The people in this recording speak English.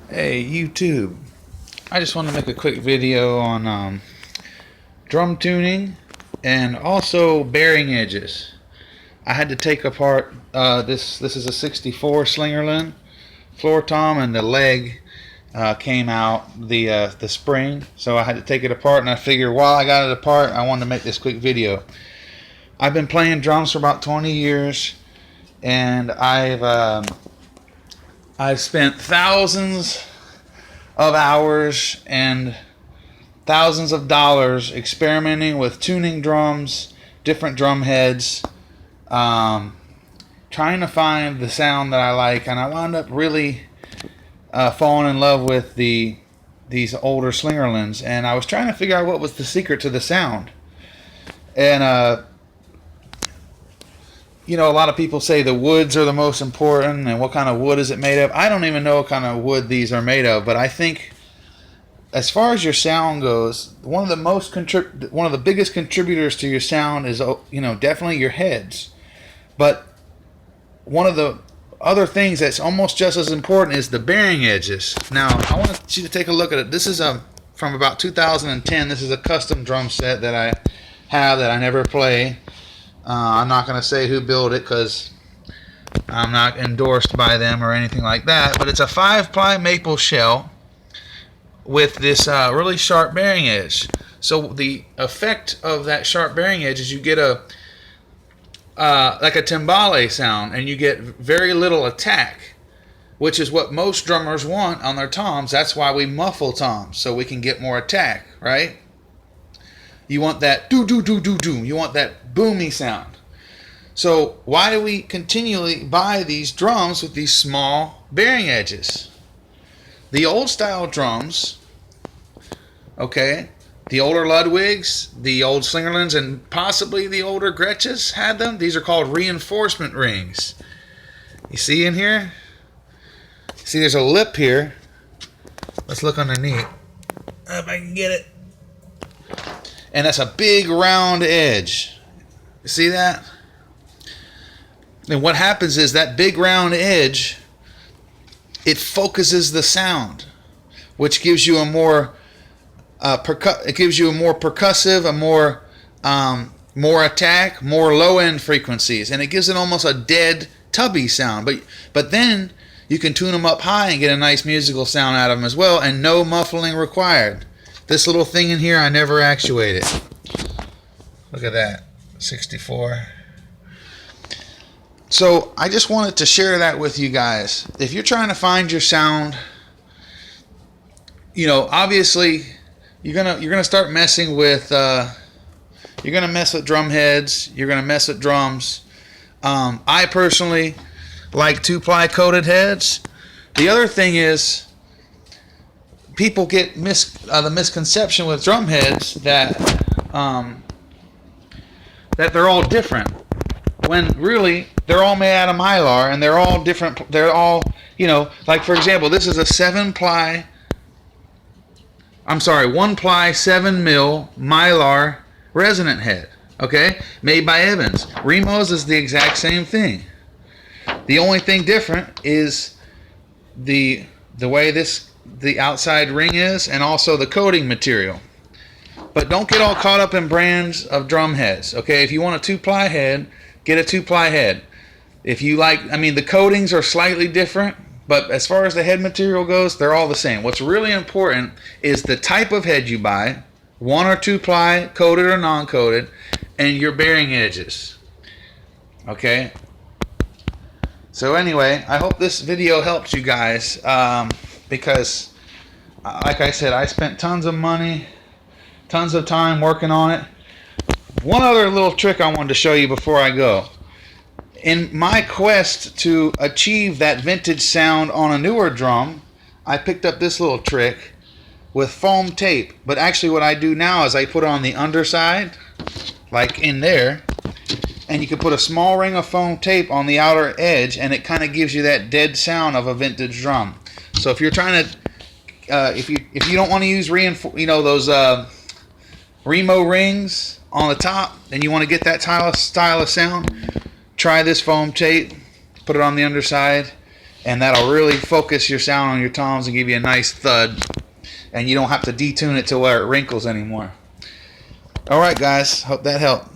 Hey YouTube, I just want to make a quick video on drum tuning and also bearing edges. I had to take apart this is a 64 Slingerland Floor Tom, and the leg came out, the spring, so I had to take it apart, and I figured while I got it apart I wanted to make this quick video. I've been playing drums for about 20 years, and I've spent thousands of hours and thousands of dollars experimenting with tuning drums, different drum heads, trying to find the sound that I like, and I wound up really falling in love with these older Slingerlands, and I was trying to figure out what was the secret to the sound. And a lot of people say the woods are the most important, and what kind of wood is it made of? I don't even know what kind of wood these are made of, but I think as far as your sound goes, one of the biggest contributors to your sound is definitely your heads. But one of the other things that's almost just as important is the bearing edges. Now, I want you to take a look at it. This is from about 2010. This is a custom drum set that I have that I never play. I'm not going to say who built it because I'm not endorsed by them or anything like that, but it's a 5-ply maple shell with this really sharp bearing edge. So the effect of that sharp bearing edge is you get like a timbale sound, and you get very little attack, which is what most drummers want on their toms. That's why we muffle toms, so we can get more attack, right? You want that do-do-do-do-do. You want that boomy sound. So why do we continually buy these drums with these small bearing edges? The old style drums, okay, the older Ludwigs, the old Slingerlands, and possibly the older Gretches had them. These are called reinforcement rings. You see in here? See, there's a lip here. Let's look underneath. If I can get it. And that's a big round edge. You see that? And what happens is that big round edge, it focuses the sound, which gives you a more percussive, more attack, more low end frequencies, and it gives it almost a dead tubby sound. But then you can tune them up high and get a nice musical sound out of them as well, and no muffling required. This little thing in here, I never actuated. Look at that, 64. So I just wanted to share that with you guys. If you're trying to find your sound, obviously you're gonna start messing with. You're gonna mess with drum heads. You're gonna mess with drums. I personally like 2-ply coated heads. The other thing is, people get the misconception with drum heads that they're all different, when really they're all made out of mylar, and they're all different. They're all, like for example, this is a 1-ply 7mm mylar resonant head, okay, made by Evans. Remo's is the exact same thing. The only thing different is the way the outside ring is, and also the coating material. But don't get all caught up in brands of drum heads, okay? If you want a 2-ply head, get a 2-ply head. If you like, the coatings are slightly different, but as far as the head material goes, they're all the same. What's really important is the type of head you buy, 1 or 2-ply, coated or non-coated, and your bearing edges, okay? So anyway, I hope this video helps you guys, because like I said, I spent tons of money, tons of time working on it. One other little trick I wanted to show you before I go. In my quest to achieve that vintage sound on a newer drum, I picked up this little trick with foam tape. But actually what I do now is I put it on the underside, like in there, and you can put a small ring of foam tape on the outer edge, and it kind of gives you that dead sound of a vintage drum. So if you're trying to, if you don't want to use those Remo rings on the top, and you want to get that style of sound, try this foam tape. Put it on the underside, and that'll really focus your sound on your toms and give you a nice thud, and you don't have to detune it to where it wrinkles anymore. Alright guys, hope that helped.